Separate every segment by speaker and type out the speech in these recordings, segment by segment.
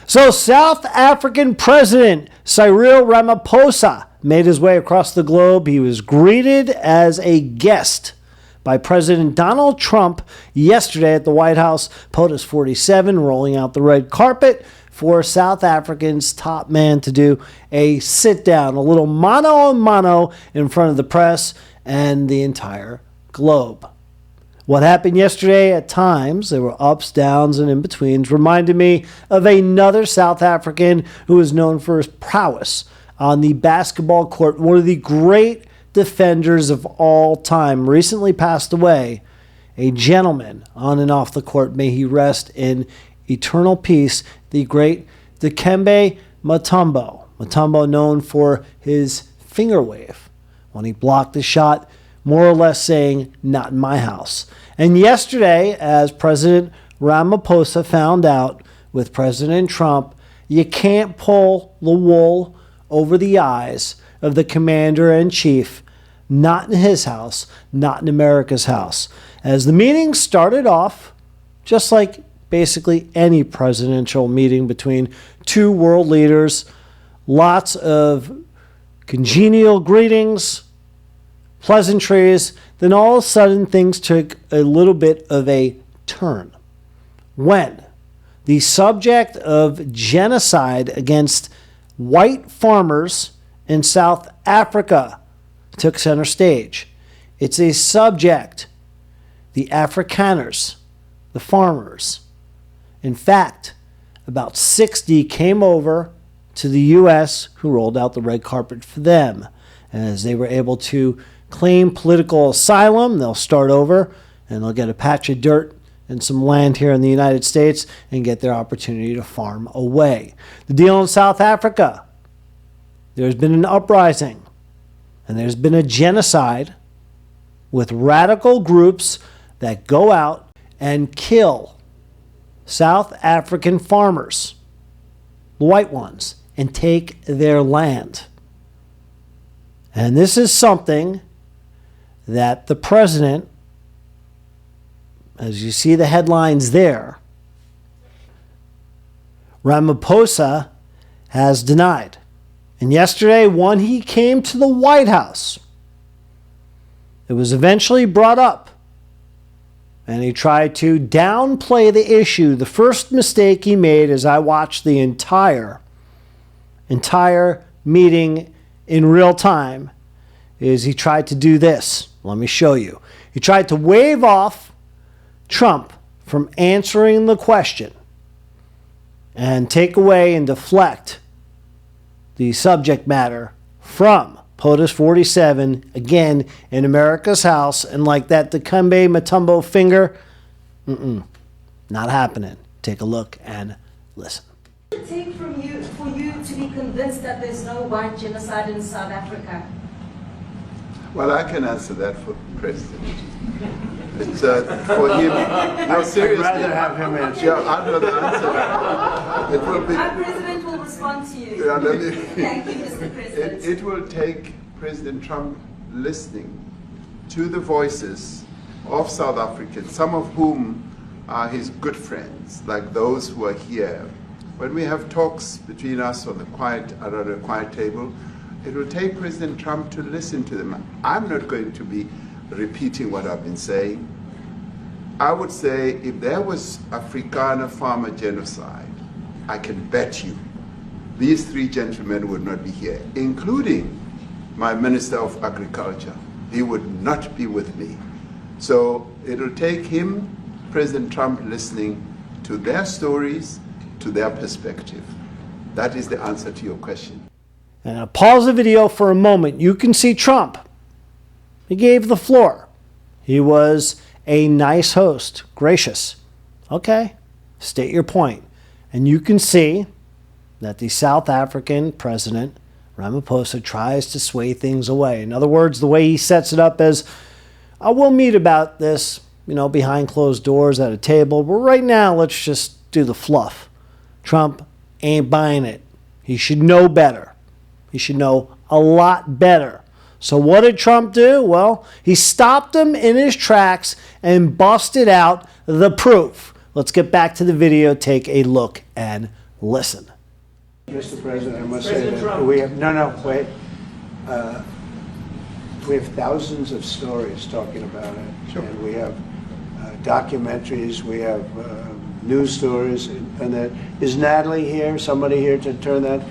Speaker 1: So South African President Cyril Ramaphosa made his way across the globe. He was greeted as a guest by President Donald Trump yesterday at the White House, POTUS 47, rolling out the red carpet for South Africa's top man to do a sit-down, a little mano-a-mano in front of the press and the entire globe. What happened yesterday, at times, there were ups, downs, and in-betweens, reminded me of another South African who is known for his prowess on the basketball court, one of the great defenders of all time, recently passed away, a gentleman on and off the court. May he rest in eternal peace, the great Dikembe Mutombo. Mutombo, known for his finger wave when he blocked the shot, more or less saying, "Not in my house." And yesterday, as President Ramaphosa found out with President Trump, you can't pull the wool over the eyes of the commander-in-chief, not in his house, not in America's house. As the meeting started off, just like basically any presidential meeting between two world leaders, lots of congenial greetings, pleasantries, then all of a sudden things took a little bit of a turn when the subject of genocide against white farmers in South Africa took center stage. It's a subject, the Afrikaners, the farmers. In fact, about 60 came over to the U.S. who rolled out the red carpet for them. As they were able to claim political asylum, they'll start over and they'll get a patch of dirt and some land here in the United States and get their opportunity to farm away. The deal in South Africa, there's been an uprising and there's been a genocide with radical groups that go out and kill South African farmers, the white ones, and take their land. And this is something that the president, as you see the headlines there, Ramaphosa has denied. And yesterday, when he came to the White House, it was eventually brought up, and he tried to downplay the issue. The first mistake he made, as I watched the entire meeting in real time, is he tried to do this. Let me show you. He tried to wave off Trump from answering the question and take away and deflect the subject matter from POTUS 47, again, in America's house. And like that Dikembe Mutombo finger, not happening. Take a look and listen.
Speaker 2: What does it take for you to be convinced that there's no white genocide in South Africa?
Speaker 3: Well, I can answer that for the president. It's for him. No, seriously.
Speaker 1: I'd rather have him answer.
Speaker 3: Yeah, I'd rather answer that. It will be.
Speaker 2: Our president will respond to you.
Speaker 3: Yeah,
Speaker 2: Thank you, Mr. President.
Speaker 3: It will take President Trump listening to the voices of South Africans, some of whom are his good friends, like those who are here. When we have talks between us on the quiet table, it will take President Trump to listen to them. I'm not going to be repeating what I've been saying. I would say if there was Afrikaner farmer genocide, I can bet you these three gentlemen would not be here, including my Minister of Agriculture. He would not be with me. So it'll take him, President Trump, listening to their stories, to their perspective. That is the answer to your question.
Speaker 1: And I'll pause the video for a moment. You can see Trump. He gave the floor. He was a nice host, gracious. Okay, state your point. And you can see that the South African president, Ramaphosa, tries to sway things away. In other words, the way he sets it up is, I will meet about this, behind closed doors at a table, but right now let's just do the fluff. Trump ain't buying it. He should know better. He should know a lot better. So what did Trump do? Well, he stopped him in his tracks and busted out the proof. Let's get back to the video, take a look, and Listen.
Speaker 4: Mr. President, I must say that we have, wait. We have thousands of stories talking about it.
Speaker 3: Sure.
Speaker 4: And we have documentaries, we have news stories, and that. Is Natalie here, somebody here to turn that?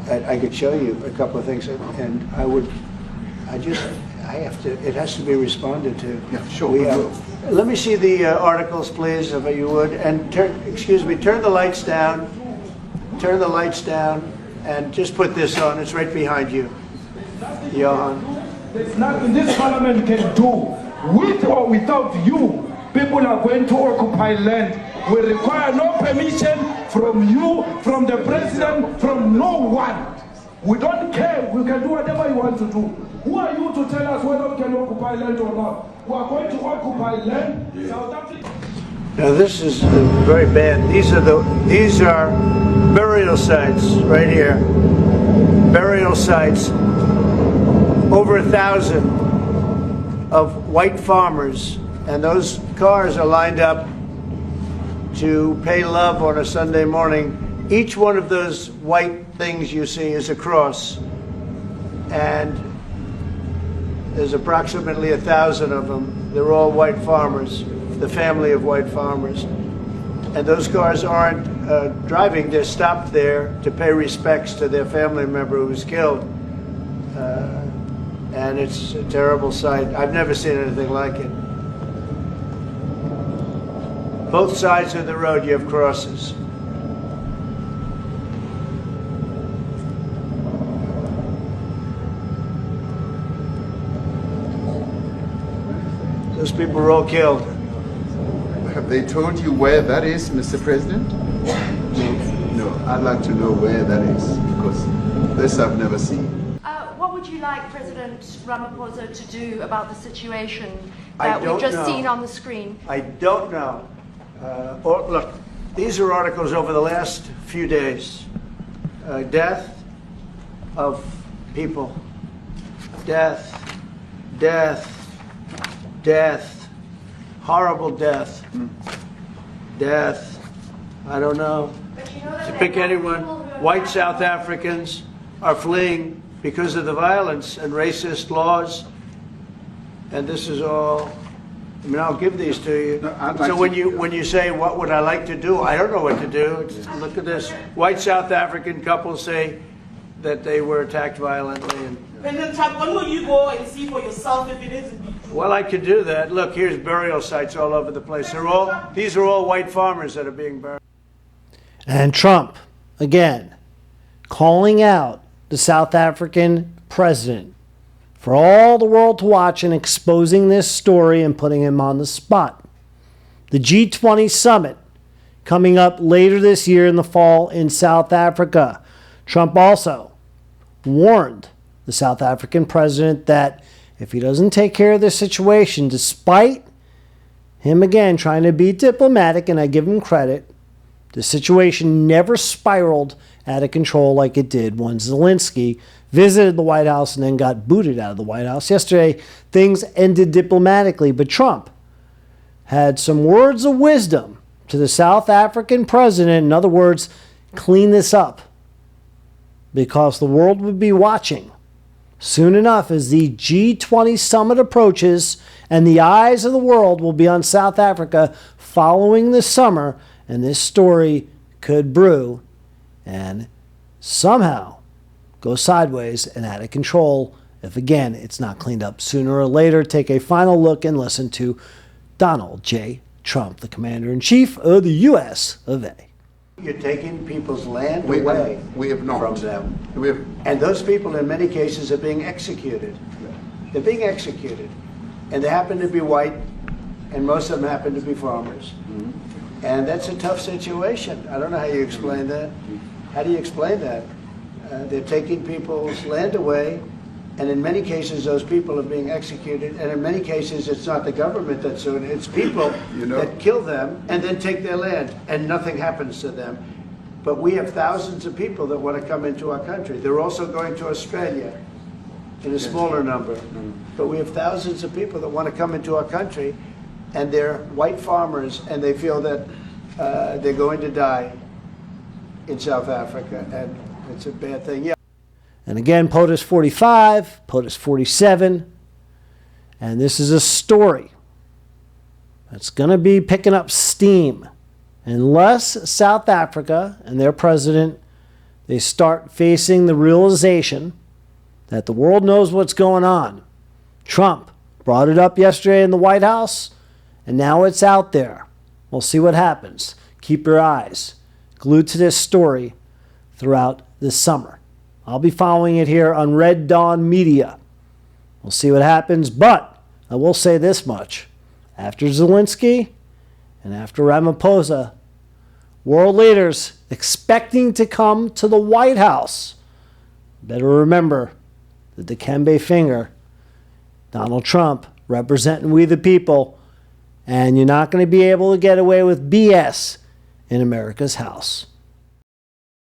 Speaker 4: I could show you a couple of things, and it has to be responded to.
Speaker 3: Yeah, sure.
Speaker 4: Let me see the articles, please, if you would, and turn the lights down. Turn the lights down, and just put this on. It's right behind you, Johan.
Speaker 5: There's nothing this parliament can do. With or without you, people are going to occupy land. We require no permission from you, from the president, from no one. We don't care. We can do whatever you want to do. Who are you to tell us whether we can occupy land or not? We are going to occupy land. South Africa.
Speaker 4: Now this is very bad. These are burial sites right here. Burial sites. Over 1,000 of white farmers, and those cars are lined up to pay love on a Sunday morning. Each one of those white things you see is a cross, and there's approximately 1,000 of them. They're all white farmers, the family of white farmers. And those cars aren't driving, they're stopped there to pay respects to their family member who was killed. And it's a terrible sight. I've never seen anything like it. Both sides of the road you have crosses. Those people were all killed.
Speaker 3: Have they told you where that is, Mr. President? No, I'd like to know where that is, because this I've never seen.
Speaker 6: What would you like President Ramaphosa to do about the situation
Speaker 4: I
Speaker 6: that we've
Speaker 4: don't
Speaker 6: just
Speaker 4: know.
Speaker 6: seen on the screen?
Speaker 4: I don't know. Look, these are articles over the last few days. Death of people. Death. Horrible death. Death. I don't know.
Speaker 6: But you know that
Speaker 4: To
Speaker 6: there
Speaker 4: pick
Speaker 6: are
Speaker 4: anyone.
Speaker 6: people who are
Speaker 4: White South Africans are fleeing because of the violence and racist laws. And this is all, I mean, I'll give these to you.
Speaker 3: No, I'd like
Speaker 4: So
Speaker 3: to-
Speaker 4: when you say, what would I like to do? I don't know what to do. Look at this. White South African couple say that they were attacked violently. And,
Speaker 7: President Trump, when will you go and see for yourself if it is indeed true?
Speaker 4: well, I could do that. Look, here's burial sites all over the place. These are all white farmers that are being buried.
Speaker 1: And Trump, again, calling out the South African president for all the world to watch and exposing this story and putting him on the spot. The G20 summit coming up later this year in the fall in South Africa. Trump also warned the South African president that if he doesn't take care of this situation, despite him again trying to be diplomatic, and I give him credit, the situation never spiraled out of control like it did when Zelensky visited the White House and then got booted out of the White House. Yesterday, things ended diplomatically, but Trump had some words of wisdom to the South African president. In other words, clean this up, because the world would be watching soon enough as the G20 summit approaches, and the eyes of the world will be on South Africa following this summer, and this story could brew and somehow go sideways and out of control if, again, it's not cleaned up sooner or later. Take a final look and listen to Donald J. Trump, the Commander-in-Chief of the U.S. of A.
Speaker 4: You're taking people's land
Speaker 3: We
Speaker 4: away
Speaker 3: have not.
Speaker 4: from them.
Speaker 3: We have,
Speaker 4: And those people, in many cases, are being executed. They're being executed. And they happen to be white, and most of them happen to be farmers. And that's a tough situation. I don't know how you explain that. How do you explain that? They're taking people's land away, and in many cases, those people are being executed. And in many cases, it's not the government that's doing it. It's people that kill them and then take their land, and nothing happens to them. But we have thousands of people that want to come into our country. They're also going to Australia in a smaller number. But we have thousands of people that want to come into our country, and they're white farmers, and they feel that they're going to die. in South Africa, and it's a bad thing. Yeah.
Speaker 1: And again, POTUS 45, POTUS 47. And this is a story that's going to be picking up steam unless South Africa and their president, they start facing the realization that the world knows what's going on. Trump brought it up yesterday in the White House, and now it's out there. We'll see what happens. Keep your eyes glued to this story throughout this summer. I'll be following it here on Red Dawn Media. We'll see what happens, but I will say this much. After Zelensky and after Ramaphosa, world leaders expecting to come to the White House better remember the Dikembe finger, Donald Trump representing we the people, and you're not going to be able to get away with BS in America's house.